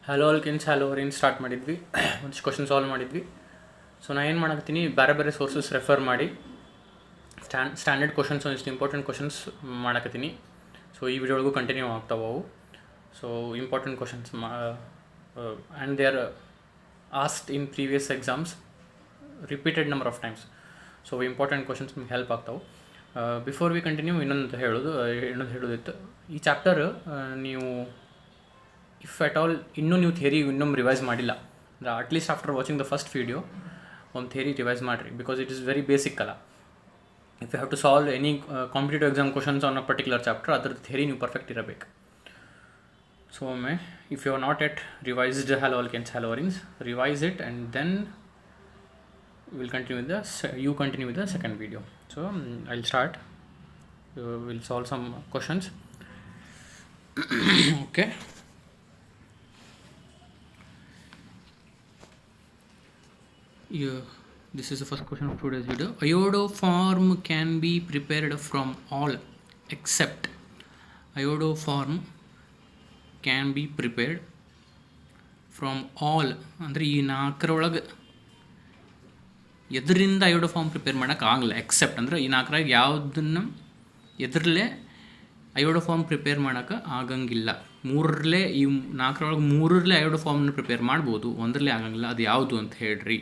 Hello ಅಲ್ಕಿನ್ಸ್ hello reign start ಮಾಡಿದ್ವಿ ಒಂದಿಷ್ಟು question solve ಮಾಡಿದ್ವಿ. ಸೊ ನಾನು ಏನು ಮಾಡಕತ್ತೀನಿ, ಬೇರೆ ಬೇರೆ ಸೋರ್ಸಸ್ ರೆಫರ್ ಮಾಡಿ ಸ್ಟ್ಯಾಂಡರ್ಡ್ ಕ್ವಶನ್ಸ್ ಒಂದಿಷ್ಟು ಇಂಪಾರ್ಟೆಂಟ್ ಕ್ವಶನ್ಸ್ ಮಾಡಕತ್ತೀನಿ. ಸೊ ಈ ವಿಡಿಯೋ ಒಳಗೂ ಕಂಟಿನ್ಯೂ ಆಗ್ತಾವೆ ಅವು. So important questions and they are asked in previous exams repeated number of times. So important questions ನಿಮ್ಗೆ ಹೆಲ್ಪ್ ಆಗ್ತಾವೆ. ಬಿಫೋರ್ ವಿ ಕಂಟಿನ್ಯೂ ಇನ್ನೊಂದು ಹೇಳೋದಿತ್ತು, ಈ ಚಾಪ್ಟರ್ ನೀವು ಇಫ್ ಎಟ್ ಆಲ್ ಇನ್ನೂ ನೀವು ಥಿಯರಿ ಇನ್ನೊಮ್ಮೆ ರಿವೈಸ್ ಮಾಡಿಲ್ಲ ಅಂದರೆ at least after watching the first video ಒಂದು ಥಿಯರಿ ರಿವೈಸ್ ಮಾಡಿರಿ, because it is very basic ಅಲ್ಲ. If you have to solve any competitive exam questions on a particular chapter, ಅದ್ರದ್ದು theory ನೀವು ಪರ್ಫೆಕ್ಟ್ ಇರಬೇಕು. ಸೊ ಒಮ್ಮೆ if you are not yet revised haloalkanes haloarenes, revise it and then you continue with the second video. So I'll start. We'll solve some questions. Okay. This is the first question of today's video. Iodoform can be prepared from all except. Iodoform can be prepared from all ಅಂದರೆ ಈ ನಾಲ್ಕರೊಳಗೆ ಎದರಿಂದ ಅಯೋಡೋಫಾರ್ಮ್ prepare ಮಾಡೋಕ್ಕಾಗಲ್ಲ. Accept ಅಂದರೆ ಈ ನಾಲ್ಕರಾಗ ಯಾವುದನ್ನು ಎದರಲ್ಲೇ ಅಯೋಡೋಫಾರ್ಮ್ prepare ಮಾಡೋಕ್ಕೆ ಆಗಂಗಿಲ್ಲ. ಮೂರರಲ್ಲೇ ಈ ನಾಲ್ಕರೊಳಗೆ ಮೂರರಲ್ಲೇ ಅಯೋಡೋಫಾರ್ಮ್ನ prepare ಮಾಡ್ಬೋದು, ಒಂದರಲ್ಲೇ ಆಗಂಗಿಲ್ಲ. ಅದು ಯಾವುದು ಅಂತ ಹೇಳ್ರಿ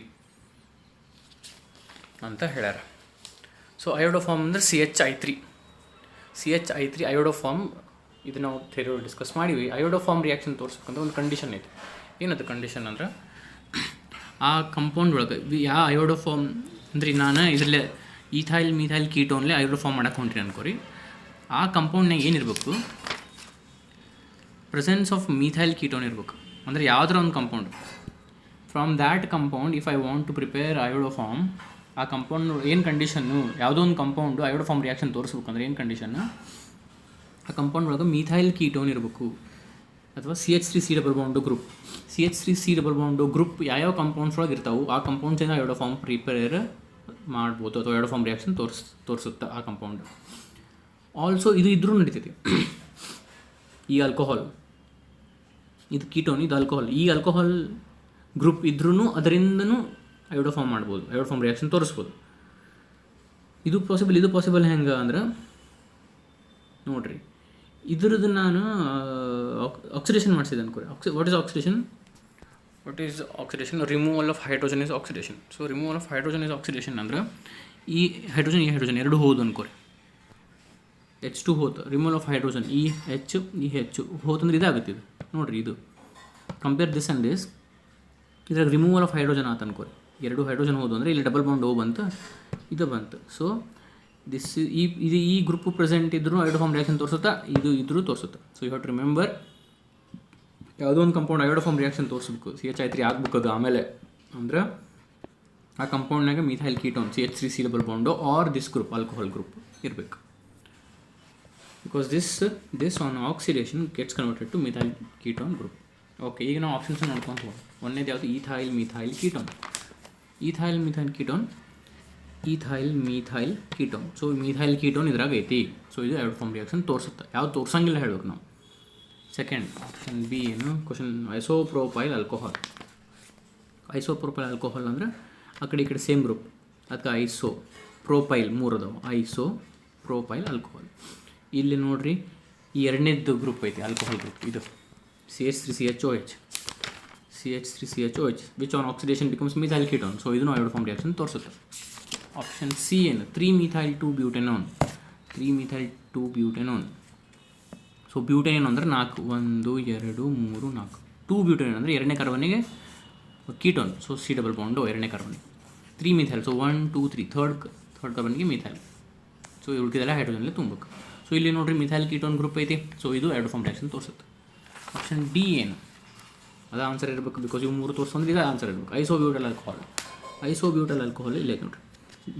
ಅಂತ ಹೇಳ್ಯಾರ. ಸೊ ಅಯೋಡೋಫಾರ್ಮ್ ಅಂದರೆ CH3 ಅಯೋಡೋಫಾರ್ಮ್. ಇದು ನಾವು ಥಿಯರಿ ಡಿಸ್ಕಸ್ ಮಾಡೀವಿ. ಅಯೋಡೋಫಾರ್ಮ್ ರಿಯಾಕ್ಷನ್ ತೋರಿಸ್ಬೇಕಂತ ಒಂದು ಕಂಡೀಷನ್ ಐತೆ. ಏನದು ಕಂಡೀಷನ್ ಅಂದ್ರೆ, ಆ ಕಂಪೌಂಡ್ ಒಳಗೆ ಯಾವ ಅಯೋಡೋಫಾರ್ಮ್ ಅಂದ್ರೆ ನಾನು ಇದರಲ್ಲೇ ಮಿಥೈಲ್ ಕೀಟೋನ್ಲೇ ಅಯೋಡೋಫಾರ್ಮ್ ಮಾಡಕ್ಕೆ ಹೊಂಟ್ರಿ ಅನ್ಕೋರಿ. ಆ ಕಂಪೌಂಡ್ನಾಗ ಏನಿರಬೇಕು, ಪ್ರೆಸೆನ್ಸ್ ಆಫ್ ಮಿಥೈಲ್ ಕೀಟೋನ್ ಇರಬೇಕು. ಅಂದರೆ ಯಾವುದರ ಒಂದು compound, from that compound if I want to prepare iodoform, ಆ ಕಂಪೌಂಡ್ ಏನು ಕಂಡೀಷನ್ನು, ಯಾವುದೋ ಒಂದು ಕಂಪೌಂಡು ಅಯೋಡೋಫಾರ್ಮ್ ರಿಯಾಕ್ಷನ್ ತೋರಿಸ್ಬೇಕಂದ್ರೆ ಏನು ಕಂಡೀಷನ್ನು, ಆ ಕಂಪೌಂಡ್ ಒಳಗೆ ಮಿಥೈಲ್ ಕೀಟೋನ್ ಇರಬೇಕು ಅಥವಾ CH3C double bond group. CH3C double bond group ಯಾವ್ಯಾವ ಕಂಪೌಂಡ್ಸ್ ಒಳಗೆ ಇರ್ತಾವೆ ಆ ಕಂಪೌಂಡ್ಸಿಂದ ಅಯೋಡೋಫಾರ್ಮ್ ಪ್ರಿಪೇರ್ ಮಾಡ್ಬೋದು ಅಥವಾ ಅಯೋಡೋಫಾರ್ಮ್ ರಿಯಾಕ್ಷನ್ ತೋರಿಸುತ್ತೆ ಆ ಕಂಪೌಂಡ್. ಆಲ್ಸೋ ಇದು ಇದ್ರೂ ನಡೀತೈತಿ. ಈ ಆಲ್ಕೋಹಾಲ್, ಇದು ಕೀಟೋನ್, ಇದು ಆಲ್ಕೋಹಾಲ್. ಈ ಆಲ್ಕೋಹಾಲ್ ಗ್ರೂಪ್ ಇದ್ರೂ ಅದರಿಂದನೂ ಅಯೋಡೋಫಾರ್ಮ್ ಮಾಡ್ಬೋದು, ಅಯೋಡೋಫಾರ್ಮ್ ರಿಯಾಕ್ಷನ್ ತೋರಿಸ್ಬೋದು. ಇದು ಪಾಸಿಬಲ್ ಹೆಂಗೆ ಅಂದ್ರೆ ನೋಡಿರಿ, ಇದ್ರದ್ದು ನಾನು ಆಕ್ಸಿಡೇಷನ್ ಮಾಡಿಸಿದೆ ಅನ್ಕೋರಿ. What is oxidation? Removal of hydrogen is oxidation. So removal of hydrogen is oxidation ಅಂದ್ರೆ ಈ ಹೈಡ್ರೋಜನ್ ಎರಡು ಹೋದು ಅನ್ಕೋರಿ. H2 ಹೋತು, ರಿಮೂವಲ್ ಆಫ್ ಹೈಡ್ರೋಜನ್ H ಹೋತಂದ್ರೆ ಇದಾಗುತ್ತೆ. ಇದು ನೋಡಿರಿ, ಇದು ಕಂಪೇರ್ ದಿಸ್ ಆ್ಯಂಡ್ ದಿಸ್. ಇದ್ರಾಗ ರಿಮೂವಲ್ ಆಫ್ ಹೈಡ್ರೋಜನ್ ಆತ ಅನ್ಕೋರಿ. ಎರಡು ಹೈಡ್ರೋಜನ್ ಹೋದು ಅಂದರೆ ಇಲ್ಲಿ ಡಬಲ್ ಬಾಂಡ್ ಬಂತು, ಇದು ಬಂತು. ಸೊ ಈ ಗ್ರೂಪ್ ಪ್ರೆಸೆಂಟ್ ಇದ್ರೂ ಅಯೋಡೋಫಾರ್ಮ್ ರಿಯಾಕ್ಷನ್ ತೋರಿಸುತ್ತಾ, ಇದು ಇದ್ರೂ ತೋರಿಸುತ್ತೆ. So you have to remember, ಯಾವುದೋ ಒಂದು ಕಂಪೌಂಡ್ ಅಯೋಡೋಫಾರ್ಮ್ ರಿಯಾಕ್ಷನ್ ತೋರಿಸ್ಬೇಕು, CH3 ಆಗಬೇಕು. ಅದು ಆಮೇಲೆ ಅಂದ್ರೆ ಆ ಕಂಪೌಂಡ್ನಾಗ methyl ketone CH3C double bond or this group alcohol group ಇರಬೇಕು. Because this on oxidation gets converted to methyl ketone group. Okay, ಈಗ ನಾವು ಆಪ್ಷನ್ಸ್ ನೋಡ್ಕೊಂಡು ಹೋಗೋಣ. ಒಂದೇದು ಯಾವುದು, ethyl methyl ketone. So methyl ketone ಇದ್ರಾಗ ಐತಿ. ಸೊ ಇದು ಅಯೋಡೋಫಾರ್ಮ್ ರಿಯಾಕ್ಷನ್ ತೋರಿಸುತ್ತೆ. ಯಾವ್ದು ತೋರ್ಸಂಗಿಲ್ಲ ಹೇಳ್ಬೇಕು ನಾವು. ಸೆಕೆಂಡ್ ಆಪ್ಷನ್ ಬಿ ಏನು ಕ್ವಶನ್, ಐಸೋಪ್ರೋಪೈಲ್ ಆಲ್ಕೋಹಾಲ್ ಅಂದರೆ ಆ ಕಡೆ ಈ ಕಡೆ ಸೇಮ್ ಗ್ರೂಪ್, ಅದಕ್ಕೆ ಐಸೋಪ್ರೋಪೈಲ್ 3 ಅದಾವೆ. ಐಸೋಪ್ರೋಪೈಲ್ ಆಲ್ಕೋಹಾಲ್. ಇಲ್ಲಿ ನೋಡ್ರಿ, ಈ ಎರಡನೇದು ಗ್ರೂಪ್ ಐತಿ ಆಲ್ಕೋಹಾಲ್ ಗ್ರೂಪ್, ಇದು CH3CHOH which on oxidation becomes methyl ketone. So ಇದನ್ನು ಅಯೋಡೋಫಾರ್ಮ್ ರಿಯಾಕ್ಷನ್ ತೋರಿಸುತ್ತೆ. ಆಪ್ಷನ್ ಸಿ ಏನು, 3-methyl-2-butanone. ಸೊ ಬ್ಯೂಟೇನ್ ಅಂದರೆ 4, 1 2 3 4. 2-butanone ಅಂದರೆ ಎರಡನೇ ಕಾರ್ಬನ್ನಿಗೆ ketone. So C double bond ಎರಡನೇ ಕಾರ್ಬನ್ನಿಗೆ. 3-methyl, ಸೊ 1 2 3 ಥರ್ಡ್ ಕಾರ್ಬನ್ನಿಗೆ ಮಿಥೈಲ್. ಸೊ ಉಳಿದಿದ್ದೆಲ್ಲ ಹೈಡ್ರೋಜನ್ಲೇ ತುಂಬಬೇಕು. ಸೊ ಇಲ್ಲಿ ನೋಡಿರಿ, ಮಿಥೈಲ್ ಕೀಟೋನ್ ಗ್ರೂಪ್ ಐತಿ. ಸೊ ಇದು ಅಯೋಡೋಫಾರ್ಮ್ ರಿಯಾಕ್ಷನ್ ತೋರಿಸುತ್ತೆ. ಆಪ್ಷನ್ ಡಿ ಏನು, ಅದು ಆನ್ಸರ್ ಇರಬೇಕು. ಬಿಕಾಸ್ ಇವು 3 ತೋರಿಸಂದ್ರೆ ಇದು ಆನ್ಸರ್ ಇರಬೇಕು. ಐಸೋಬ್ಯೂಟಲ್ ಆಲ್ಕೋಹಾಲ್ ಇಲ್ಲೇ ನೋಡಿರಿ.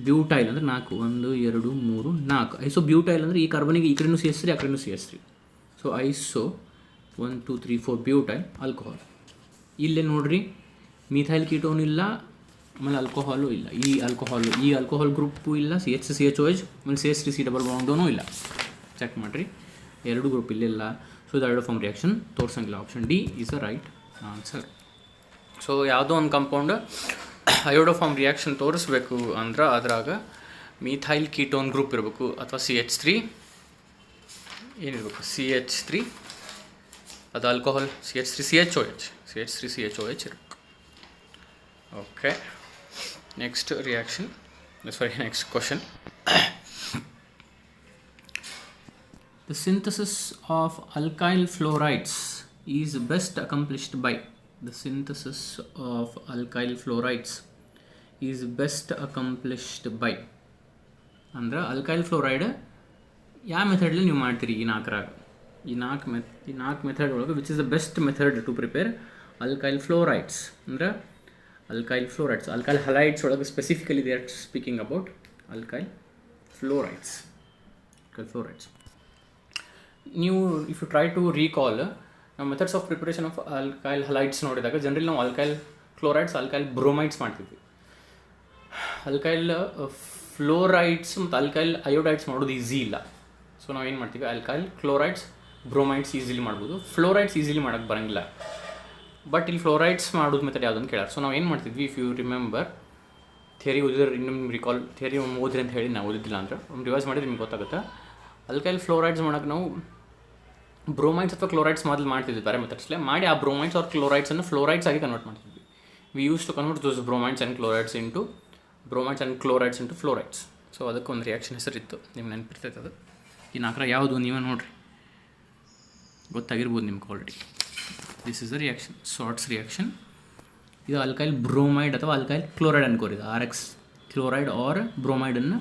ಬ್ಯೂಟೈಲ್ ಅಂದರೆ 4, 1 2 3 4. ಐಸೋಬ್ಯೂಟೈಲ್ ಅಂದರೆ ಈ ಕಾರ್ಬನಿಗೆ ಈ ಕಡೆನೂ CH3 ಆ ಕಡೆನೂ CH3. So iso 1 2 3 4 butyl alcohol. ಇಲ್ಲೇ ನೋಡಿರಿ, ಮಿಥೈಲ್ ಕೀಟೋನ್ ಇಲ್ಲ, ಆಮೇಲೆ ಆಲ್ಕೋಹಾಲು ಇಲ್ಲ. ಈ ಆಲ್ಕೋಹಾಲ್ ಗ್ರೂಪು ಇಲ್ಲ, CH3CHOH ಆಮೇಲೆ CH3C ಡಬಲ್ ಬಾಂಡೂ ಇಲ್ಲ. ಚೆಕ್ ಮಾಡಿರಿ, ಎರಡು ಗ್ರೂಪ್ ಇಲ್ಲಿಲ್ಲ. ಸೊ ಇದು ಅಯೋಡೋಫಾರ್ಮ್ ರಿಯಾಕ್ಷನ್ ತೋರಿಸಂಗಿಲ್ಲ. Option D is a right answer. So ಯಾವುದೋ ಒಂದು ಕಂಪೌಂಡ್ ಅಯೋಡೋಫಾರ್ಮ್ ರಿಯಾಕ್ಷನ್ ತೋರಿಸ್ಬೇಕು ಅಂದ್ರೆ ಅದ್ರಾಗ ಮೀಥೈಲ್ ಕೀಟೋನ್ ಗ್ರೂಪ್ ಇರಬೇಕು ಅಥವಾ CH3 ಏನಿರಬೇಕು, CH3 ಅದು ಆಲ್ಕೋಹಾಲ್, CH3CHOH ಇರಬೇಕು. Okay, next reaction, next question. The synthesis of alkyl fluorides is best accomplished by. The synthesis of alkyl fluorides is best accomplished by ಅಂದ್ರೆ alkyl fluoride ಯಾವ ಮೆಥಡಲ್ಲಿ ನೀವು ಮಾಡ್ತೀರಿ ಈ ನಾಲ್ಕು ಮೆಥಡ್ ಒಳಗೆ which is the best method to prepare alkyl fluorides ಅಂದ್ರೆ alkyl halides ಒಳಗೆ specifically they are speaking about alkyl fluorides. ನೀವು if you try to recall ನಾವು methods of preparation of alkyl halides ನೋಡಿದಾಗ ಜನರಲಿ ನಾವು alkyl chlorides, alkyl bromides ಮಾಡ್ತಿದ್ವಿ. Alkyl fluorides ಮತ್ತು alkyl iodides ಮಾಡೋದು easy ಇಲ್ಲ. ಸೊ ನಾವು ಏನು ಮಾಡ್ತೀವಿ, ಅಲ್ಕೈಲ್ ಕ್ಲೋರೈಡ್ಸ್ ಬ್ರೋಮೈಡ್ಸ್ ಈಸಿಲಿ ಮಾಡ್ಬೋದು, ಫ್ಲೋರೈಡ್ಸ್ ಈಸಿಲಿ ಮಾಡೋಕ್ಕೆ ಬರೋಂಗಿಲ್ಲ. ಬಟ್ ಇಲ್ಲಿ ಫ್ಲೋರೈಡ್ಸ್ ಮಾಡೋದು ಮೆಥಡ್ ಯಾವುದಂತ ಕೇಳಾರೆ. ಸೊ ನಾವು ಏನು ಮಾಡ್ತಿದ್ವಿ, ಇಫ್ ಯು ರಿಮೆಂಬರ್ ಥಿಯರಿ ಓದಿದ್ರೆ ಇನ್ನೊಂದು ರಿಕಾಲ್ ಥಿಯರಿ ಓದ್ರಿ ಅಂತ ಹೇಳಿ ನಾವು ಓದಿದ್ದಿಲ್ಲ ಅಂದ್ರೆ ರಿವೈಸ್ ಮಾಡಿದ್ರೆ ನಿಮ್ಗೆ ಗೊತ್ತಾಗುತ್ತೆ. ಅಲ್ಕೈಲ್ ಫ್ಲೋರೈಡ್ಸ್ ಮಾಡೋಕ್ಕೆ ನಾವು ಬ್ರೋಮೈಡ್ಸ್ ಅಥವಾ ಕ್ಲೋರೈಡ್ಸ್ ಮೊದಲು ಮಾಡ್ತಿದ್ವಿ ಬೇರೆ ಮೆಥಡ್ಸ್ಲೆ ಮಾಡಿ ಆ ಬ್ರೋಮೈಡ್ಸ್ ಆರ್ ಕ್ಲೋರೈಡ್ಸನ್ನು ಫ್ಲೋರೈಡ್ಸ್ ಆಗಿ ಕನ್ವರ್ಟ್ ಮಾಡ್ತಿದ್ವಿ. We use to convert those bromides and chlorides into fluorides. So ಅದಕ್ಕೊಂದು ರಿಯಾಕ್ಷನ್ ಹೆಸರಿತ್ತು, ನಿಮ್ಗೆ ನೆನಪಿರ್ತೈತೆ ಅದು. ಈ ನಾಲ್ಕರ ಯಾವುದು ನೀವೇ ನೋಡಿರಿ, ಗೊತ್ತಾಗಿರ್ಬೋದು ನಿಮ್ಗೆ already. This is the reaction, Swarts reaction. ಇದು ಅಲ್ಕೈಲ್ ಬ್ರೋಮೈಡ್ ಅಥವಾ ಅಲ್ಕೈಲ್ ಕ್ಲೋರೈಡ್ ಅನ್ಕೋರಿ. RX ಕ್ಲೋರೈಡ್ ಆರ್ ಬ್ರೋಮೈಡನ್ನು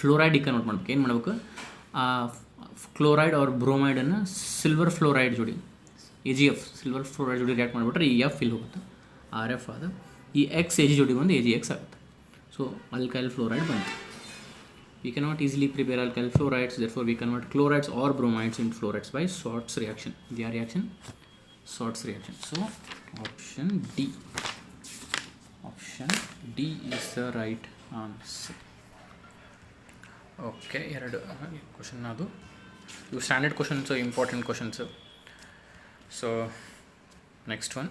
ಫ್ಲೋರೈಡಿಗೆ ಕನ್ವರ್ಟ್ ಮಾಡ್ಬೇಕು. ಏನು ಮಾಡ್ಬೇಕು, ಆ ಕ್ಲೋರೈಡ್ ಆರ್ ಬ್ರೋಮೈಡನ್ನು ಸಿಲ್ವರ್ ಫ್ಲೋರೈಡ್ ಜೋಡಿ AgF ಸಿಲ್ವರ್ ಫ್ಲೋರೈಡ್ ಜೋಡಿ ರಿಯಾಕ್ಟ್ ಮಾಡಿಬಿಟ್ರೆ ಈ F ಇಲ್ಲಿ ಹೋಗುತ್ತೆ, RF ಆದ ಈ X Ag ಜೋಡಿ ಬಂದು AgX ಆಗುತ್ತೆ. ಸೊ ಅಲ್ಕೈಲ್ ಫ್ಲೋರೈಡ್ ಬಂತು. We cannot easily prepare alkyl fluorides, therefore we convert chlorides or bromides into fluorides by Schwartz reaction. The reaction, Schwartz reaction. So option D is the right answer. Okay, ಎರಡು question ಅದು. ಇವು standard questions, important questions. So next one,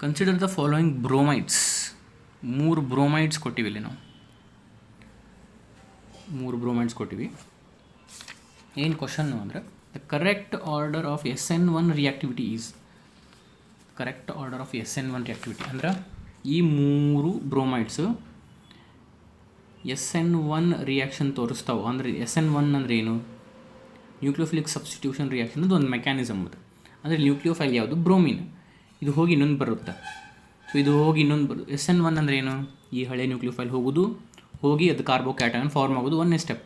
consider the following bromides. 3 bromides ಕೊಟ್ಟಿವಿ ಇಲ್ಲಿ ನಾವು, 3 bromides ಕೊಟ್ಟಿವಿ. ಏನು question ಅಂದರೆ the correct order of SN1 reactivity is. Correct order of SN1 reactivity ಅಂದ್ರೆ ಈ 3 ಬ್ರೋಮೈಡ್ಸು SN1 ರಿಯಾಕ್ಷನ್ ತೋರಿಸ್ತಾವೆ. ಅಂದರೆ SN1 ಅಂದರೆ ಏನು, ನ್ಯೂಕ್ಲಿಯೋಫಿಲಿಕ್ ಸಬ್ಸ್ಟಿಟ್ಯೂಷನ್ ರಿಯಾಕ್ಷನ್ ಅದು ಒಂದು ಮೆಕ್ಯಾನಿಸಮ್ ಅದು. ಅಂದರೆ ನ್ಯೂಕ್ಲಿಯೋಫೈಲ್ ಯಾವುದು, ಬ್ರೋಮಿನ್. ಇದು ಹೋಗಿ ಇನ್ನೊಂದು ಬರುತ್ತೆ. ಸೊ ಇದು ಹೋಗಿ ಇನ್ನೊಂದು ಬರೋದು. SN1 ಅಂದರೆ ಏನು, ಈ ಹಳೆ ನ್ಯೂಕ್ಲಿಯೋಫೈಲ್ ಹೋಗಿ ಅದು ಕಾರ್ಬೋಕ್ಯಾಟನ್ ಫಾರ್ಮ್ ಆಗೋದು ಒಂದನೇ ಸ್ಟೆಪ್.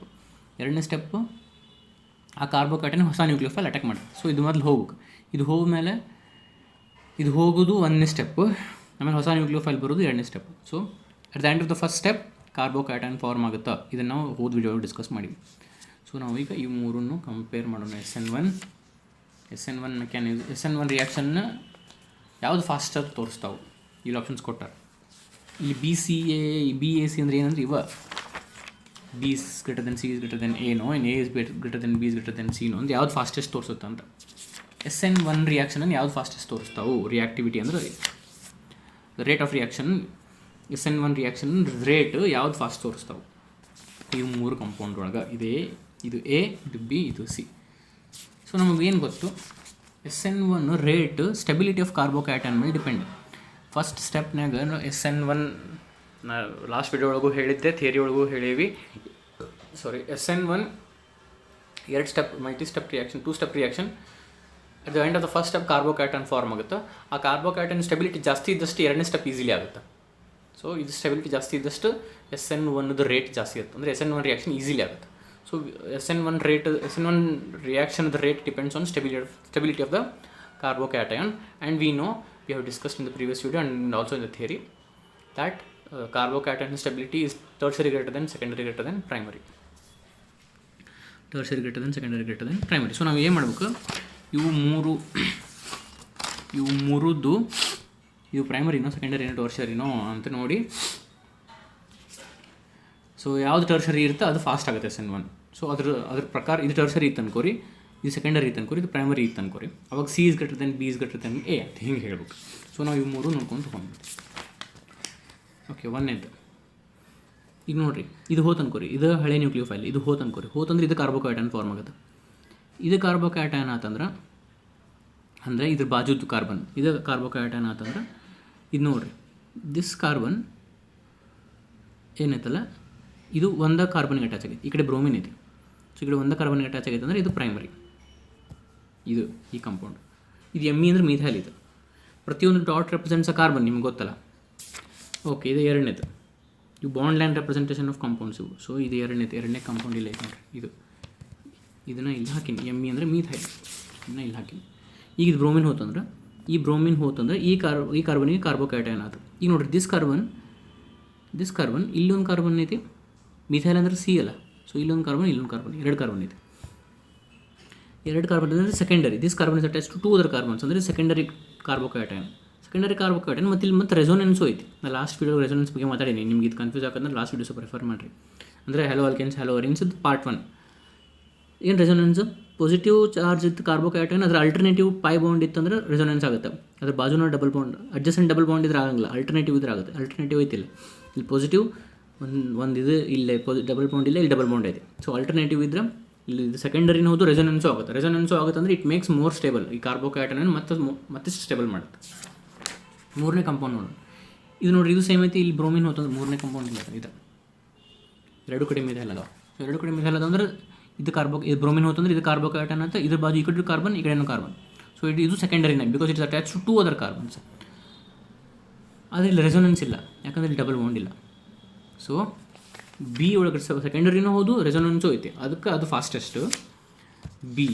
ಎರಡನೇ ಸ್ಟೆಪ್ಪು ಆ ಕಾರ್ಬೋಕ್ಯಾಟನ್ ಹೊಸ ನ್ಯೂಕ್ಲಿಯೋಫೈಲ್ ಅಟ್ಯಾಕ್ ಮಾಡೋದು. ಸೊ ಇದು ಮೊದಲು ಹೋಗ್ಬೇಕು. ಇದು ಹೋದ್ಮೇಲೆ ಇದು ಹೋಗೋದು ಒಂದನೇ ಸ್ಟೆಪ್ಪು, ಆಮೇಲೆ ಹೊಸ ನ್ಯೂಕ್ಲಿಯೋಫೈಲ್ ಬರೋದು ಎರಡನೇ step. So at the end of the first step carbocation form ಆಗುತ್ತಾ, ಇದನ್ನು ನಾವು ಹೋದ ವಿಡಿಯೋ ಡಿಸ್ಕಸ್ ಮಾಡಿದ್ವಿ. ಸೊ ನಾವೀಗ ಈ ಮೂರನ್ನು ಕಂಪೇರ್ ಮಾಡೋಣ. SN1 ಮೆಕ್ಯಾನಿಸಮ್, SN1 ರಿಯಾಕ್ಷನ್ನ ಯಾವುದು ಫಾಸ್ಟಾಗಿ ತೋರಿಸ್ತಾವೆ, ಇಲ್ಲಿ ಆಪ್ಷನ್ಸ್ ಕೊಟ್ಟಾರೆ. ಇಲ್ಲಿ BCA BAC ಅಂದರೆ ಏನಂದ್ರೆ ಇವ B is greater than C is greater than A no, ಇನ್ನು A is greater than B is greater than C no ಅಂದ್ರೆ ಯಾವ್ದು ಫಾಸ್ಟೆಸ್ಟ್ ತೋರಿಸುತ್ತೆ ಅಂತ. SN1 ರಿಯಾಕ್ಷನನ್ನು ಯಾವ್ದು ಫಾಸ್ಟೆಸ್ಟ್ ತೋರಿಸ್ತಾವೆ, ರಿಯಾಕ್ಟಿವಿಟಿ ಅಂದರೆ rate of reaction. SN1 reaction rate ಯಾವ್ದು ಫಾಸ್ಟ್ ತೋರಿಸ್ತಾವೆ, ಇವು 3 ಕಂಪೌಂಡ್ ಒಳಗೆ ಇದು A, ಇದು B, ಇದು C. ಸೊ ನಮಗೇನು ಗೊತ್ತು, SN1 rate stability of carbocation ಮೇಲೆ ಡಿಪೆಂಡ್. ಫಸ್ಟ್ ಸ್ಟೆಪ್ನಾಗ SN1 ಲಾಸ್ಟ್ ವಿಡಿಯೋ ಒಳಗೂ ಹೇಳಿದ್ದೆ, ಥಿಯರಿ ಒಳಗೂ ಹೇಳೀವಿ. SN1 2 step multi-step reaction, 2 step reaction. At the end of the first step carbocation form ಆಗುತ್ತೆ. ಆ ಕಾರ್ಬೋಕ್ಯಾಟನ್ ಸ್ಟೆಬಿಲಿಟಿ ಜಾಸ್ತಿ ಇದ್ದಷ್ಟು ಎರಡನೇ ಸ್ಟೆಪ್ ಈಸಿಲಿ ಆಗುತ್ತೆ. ಸೊ ಇದು ಸ್ಟೆಬಿಲಿಟಿ ಜಾಸ್ತಿ ಇದ್ದಷ್ಟು SN1 ರೇಟ್ ಜಾಸ್ತಿ ಆಗುತ್ತೆ, ಅಂದರೆ SN1 ರಿಯಾಕ್ಷನ್ ಈಸಿಲಿ ಆಗುತ್ತೆ. So SN1 reaction rate depends on stability of the carbocation. And we know, we have discussed in the previous video and also in the theory that carbocation stability is tertiary greater than secondary greater than primary. Tertiary greater than secondary greater than primary. So ನಾವು ಏನು ಮಾಡಬೇಕು, ಇವು ಮೂರುದ್ದು ಇವು ಪ್ರೈಮರಿನೋ ಸೆಕೆಂಡರಿನೋ ಟರ್ಷರಿನೋ ಅಂತ ನೋಡಿ. So ಯಾವುದು tertiary ಇರುತ್ತೆ ಅದು ಫಾಸ್ಟ್ ಆಗುತ್ತೆ SN1. ಸೊ ಅದ್ರ ಪ್ರಕಾರ ಇದು ಟರ್ಷರಿ ಇತ್ತು ಅನ್ಕೋರಿ, ಇದು ಸೆಕೆಂಡರಿ ಇತ್ತು ಅನ್ಕೋರಿ, ಇದು ಪ್ರೈಮರಿ ಇತ್ತು ಅನ್ಕೋರಿ. ಅವಾಗ C is greater than B is greater than A ಅಂತ ಹಿಂಗೆ ಹೇಳ್ಬೇಕು. ಸೊ ನಾವು ಇವು ಮೂರು ನೋಡ್ಕೊಂಡು ತೊಗೊಂಡ್ಬಿಡ್ತೀವಿ. ಓಕೆ, ಒಂದೇದು ಈಗ ನೋಡಿರಿ, ಇದು ಹೋತ್ ಅನ್ಕೋರಿ, ಇದು ಹಳೆ ನ್ಯೂಕ್ಲಿಯೋಫೈಲ್, ಇದು ಹೋತ್ ಅನ್ಕೋರಿ. ಹೋತಂದ್ರೆ ಇದು ಕಾರ್ಬೋಕ್ಯಾಟನ್ ಫಾರ್ಮ್ ಆಗುತ್ತೆ. ಇದು ಕಾರ್ಬೋಕ್ಯಾಟನ್ ಆತಂದ್ರೆ ಅಂದರೆ ಇದ್ರ ಬಾಜುದು ಕಾರ್ಬನ್, ಇದು ಕಾರ್ಬೋಕ್ಯಾಟನ್ ಆತಂದ್ರೆ ಇದು ನೋಡಿರಿ, ದಿಸ್ ಕಾರ್ಬನ್ ಏನೈತಲ್ಲ ಇದು ಒಂದೇ ಕಾರ್ಬನ್ಗೆ ಅಟ್ಯಾಚ್ ಆಗೈತೆ. ಈ ಕಡೆ ಬ್ರೋಮಿನ್ ಐತಿ. ಸೊ ಈ ಕಡೆ ಒಂದೇ ಕಾರ್ಬನ್ಗೆ ಅಟ್ಯಾಚ್ ಆಗೈತೆ ಅಂದರೆ ಇದು ಪ್ರೈಮರಿ, ಇದು ಈ ಕಾಂಪೌಂಡ್. ಇದು ಎಮ್ಮಿ ಅಂದರೆ ಮೀಥೈಲ್. ಇದು ಪ್ರತಿಯೊಂದು ಡಾಟ್ ರೆಪ್ರೆಸೆಂಟ್ಸ್ ಅ ಕಾರ್ಬನ್, ನಿಮ್ಗೆ ಗೊತ್ತಲ್ಲ. ಓಕೆ, ಇದು ಎರಡನೇದು. ಇವು bond line representation of compounds ಇವು. ಸೊ ಇದು ಎರಡನೇ ಕಾಂಪೌಂಡ್ ಇಲ್ಲ ಐತೆ ನೋಡಿರಿ. ಇದನ್ನು ಇಲ್ಲಿ ಹಾಕಿನಿ, ಎಮ್ಮಿ ಅಂದರೆ ಮೀಥೈಲ್, ಇದನ್ನ ಇಲ್ಲಿ ಹಾಕಿನಿ. ಈಗ ಇದು ಬ್ರೋಮಿನ್ ಹೋತಂದ್ರೆ ಈ ಬ್ರೋಮಿನ್ ಹೋತಂದ್ರೆ ಈ ಕಾರ್ಬನಿಗೆ ಕಾರ್ಬೋಕ್ಯಾಟಯನ್ ಆಯ್ತು. ಈಗ ನೋಡಿರಿ, ದಿಸ್ ಕಾರ್ಬನ್ ಇಲ್ಲೊಂದು ಕಾರ್ಬನ್ ಐತಿ, ಮಿಥೈಲ್ ಅಂದ್ರೆ ಸಿ ಅಲ್ಲ. ಸೊ ಇಲ್ಲೊಂದು ಕಾರ್ಬನ್, ಇಲ್ಲೊಂದು ಕಾರ್ಬನ್, ಎರಡು ಕಾರ್ಬನ್ ಐತಿ. ಎರಡು ಕಾರ್ಬನ್ ಅಂದರೆ secondary. This carbon is attach to 2 other carbons ಅಂದರೆ ಸೆಕೆಂಡರಿ ಕಾರ್ಬೋಕ್ಯಾಟಯನ್. ಮತ್ತು ಇಲ್ಲಿ ಮತ್ತೆ ರೆಸೋನೆನ್ಸು ಐತಿ. ನಾನು ಲಾಸ್ಟ್ ವೀಡಿಯೋ ರೆಸೋನೆನ್ಸ್ ಬಗ್ಗೆ ಮಾತಾಡೀನಿ. ನಿಮ್ಗೆ ಇದು ಕನ್ಫ್ಯೂಸ್ ಆಗಂದ್ರೆ ಲಾಸ್ಟ್ ವೀಡಿಯೋ ಸ್ವಲ್ಪ ರೆಫರ್ ಮಾಡಿರಿ. ಅಂದರೆ haloalkanes, haloarenes part 1. ಏನು ರೆಸೋನೆನ್ಸ್? ಪಾಸಿಟಿವ್ ಚಾರ್ಜ್ ಇತ್ತು ಕಾರ್ಬೋಕ್ಯಾಟಯನ್, ಅದರ ಅಲ್ಟರ್ನೇಟಿವ್ ಪೈ ಬಾಂಡ್ ಇತ್ತಂದ್ರೆ ರೆಸೋನೆನ್ಸ್ ಆಗುತ್ತೆ. ಅದ್ರ ಬಾಜುನ double bond, adjacent double bond ಇದ್ರೆ ಆಗಂಗಿಲ್ಲ, ಅಲ್ಟರ್ನೇಟಿವ್ ಇದ್ರೆ ಆಗುತ್ತೆ. ಅಲ್ಟರ್ನೇಟಿವ್ ಐತಿಲ್ಲ, ಇಲ್ಲಿ ಪಾಸಿಟಿವ್ ಒಂದು ಇದು ಇಲ್ಲೇ ಡಬಲ್ ಬಾಂಡ್ ಇಲ್ಲ, ಇಲ್ಲಿ ಡಬಲ್ ಬಾಂಡ್ ಐತೆ. ಸೊ ಅಲ್ಟರ್ನೇಟಿವ್ ಇದ್ರೆ ಇಲ್ಲಿ ಇದು ಸೆಕೆಂಡರಿನ ಹೋದು ರೆಸೋನೆನ್ಸು ಆಗುತ್ತೆ ಅಂದರೆ ಇಟ್ ಮೇಕ್ಸ್ ಮೋರ್ ಸ್ಟೇಬಲ್. ಈ ಕಾರ್ಬೋಕ್ಯಾಟಯನ್ ಮತ್ತಷ್ಟು ಸ್ಟೇಬಲ್ ಮಾಡುತ್ತೆ. ಮೂರನೇ ಕಾಂಪೌಂಡ್ ನೋಡೋಣ. ಇದು ನೋಡಿರಿ, ಇದು ಸೇಮ್ ಐತಿ. ಇಲ್ಲಿ ಬ್ರೋಮಿನ್ ಹೋತಂದ್ರೆ ಮೂರನೇ ಕಾಂಪೌಂಡ್ ಇಲ್ಲ, ಇದು ಎರಡು ಕಡೆ ಮಿಥೈಲ್ ಅದಾವ. ಸೊ ಎರಡು ಕಡೆ ಮಿಥೈಲ್ ಅದಂದ್ರೆ ಇದು ಬ್ರೋಮಿನ್ ಹೋತಂದ್ರೆ ಇದು ಕಾರ್ಬೋಕ್ಯಾಟಯನ್ ಅಂತ, ಇದ್ರ ಬಾಜು ಈ ಕಡೆ ಕಾರ್ಬನ್, ಈ ಕಡೆನೂ ಕಾರ್ಬನ್. ಸೊ ಇದು ಸೆಕೆಂಡರಿನ, because it's attach to 2 other carbons. ಆದರೆ ಇಲ್ಲಿ ರೆಸೋನೆನ್ಸ್ ಇಲ್ಲ, ಯಾಕಂದರೆ ಇಲ್ಲಿ ಡಬಲ್ ಬಾಂಡ್ ಇಲ್ಲ. ಸೊ ಬಿ ಒಳಗಡೆ ಸೆಕೆಂಡರಿನೂ ಹೌದು, ರೆಸೋನೆನ್ಸು ಐತಿ, ಅದಕ್ಕೆ ಅದು fastest. B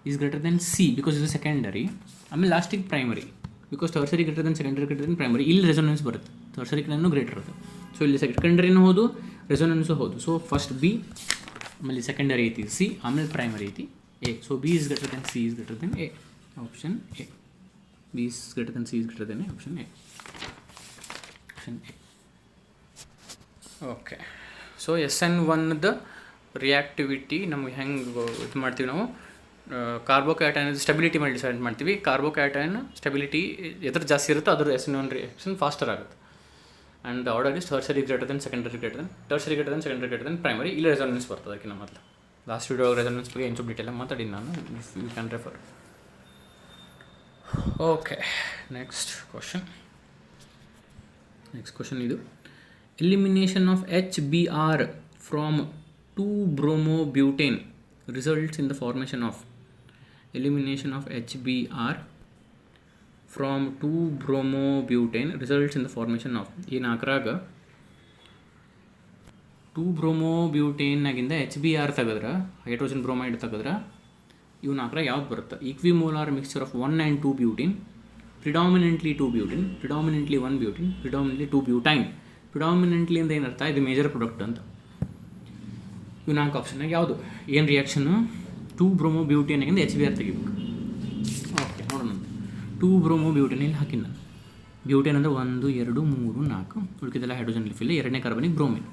is greater than C because ಇದು ಸೆಕೆಂಡರಿ. ಆಮೇಲೆ ಲಾಸ್ಟಿಗೆ primary, because tertiary greater than secondary greater than primary. ಇಲ್ಲಿ ರೆಸೋನೆನ್ಸ್ ಬರುತ್ತೆ, ಟರ್ಸರಿ ಕಡೆನೂ ಗ್ರೇಟರ್ ಇರುತ್ತೆ. ಸೊ ಇಲ್ಲಿ ಸೆಕೆಂಡರಿನೂ ಹೌದು, ರೆಸೋನೆನ್ಸು ಹೌದು. ಸೊ ಫಸ್ಟ್ ಬಿ, ಆಮೇಲೆ ಸೆಕೆಂಡರಿ ಐತಿ ಸಿ, ಆಮೇಲೆ ಪ್ರೈಮರಿ ಐತಿ A. So B is greater than C is greater than A, option A. B is greater than C is greater than A, option A. Okay, so SN1ದ reactivity ನಮ್ಗೆ ಹೆಂಗೆ ಇದು ಮಾಡ್ತೀವಿ ನಾವು, ಕಾರ್ಬೋಕ್ಯಾಟಯನ್ ಸ್ಟೆಬಿಲಿಟಿ ಮಾಡಿ decide ಮಾಡ್ತೀವಿ. Carbocation stability ಎದ್ರ ಜಾಸ್ತಿ ಇರುತ್ತೋ ಅದ್ರ SN1 ರಿಯಾಕ್ಷನ್ ಫಾಸ್ಟರ್ ಆಗುತ್ತೆ. And the order is tertiary greater than secondary greater than secondary greater than primary. ಇಲ್ಲಿ ರೆಸೋನೆನ್ಸ್ ಬರ್ತದೆ. ಅದಕ್ಕೆ ನಮ್ಮ ಮೊದಲು ಲಾಸ್ಟ್ ವೀಡಿಯೋ ರೆಸೋನೆನ್ಸ್ ಬಗ್ಗೆ ಇಂಚು ಡೀಟೇಲ್ ಮಾತಾಡಿದ್ದು ನಾನು, you can refer. Okay, next question ಇದು. Elimination of HBr from 2-bromobutane results in the formation of. Elimination of HBr from 2-bromobutane results in the formation of. ಈ ನಾಲ್ಕರಾಗ 2-bromobutaneನಾಗಿಂದ HBr ತೆಗೆದ್ರೆ, hydrogen bromide ತೆಗೆದ್ರೆ, ಇವು ನಾಲ್ಕರಾಗ ಯಾವ್ದು ಬರುತ್ತೆ? ಈಕ್ವಿಮೋಲಾರ್ mixture of 1 and 2 butene, predominantly 2 butene, predominantly 1 butene, predominantly 2 butane. Predominantly ಅಂತ ಏನರ್ಥ? ಇದು major product ಅಂತ. ಇವು ನಾಲ್ಕು ಆಪ್ಷನ್ನಾಗ ಯಾವುದು ಏನು ರಿಯಾಕ್ಷನು? 2-bromobutaneಗಿಂದ HBr ತೆಗಿಬೇಕು. ಓಕೆ, ನೋಡೋಣ. 2-bromobutane ಇಲ್ಲಿ ಹಾಕಿನ ಬ್ಯೂಟೇನ್ ಅಂದರೆ 1 2 3 4 ಉಳಿಕಿದೆಲ್ಲ ಹೈಡ್ರೋಜನ್ ಲಿಫಿಲ್ಲ. ಎರಡನೇ ಕಾರ್ಬನಿಗೆ ಬ್ರೋಮಿನ್.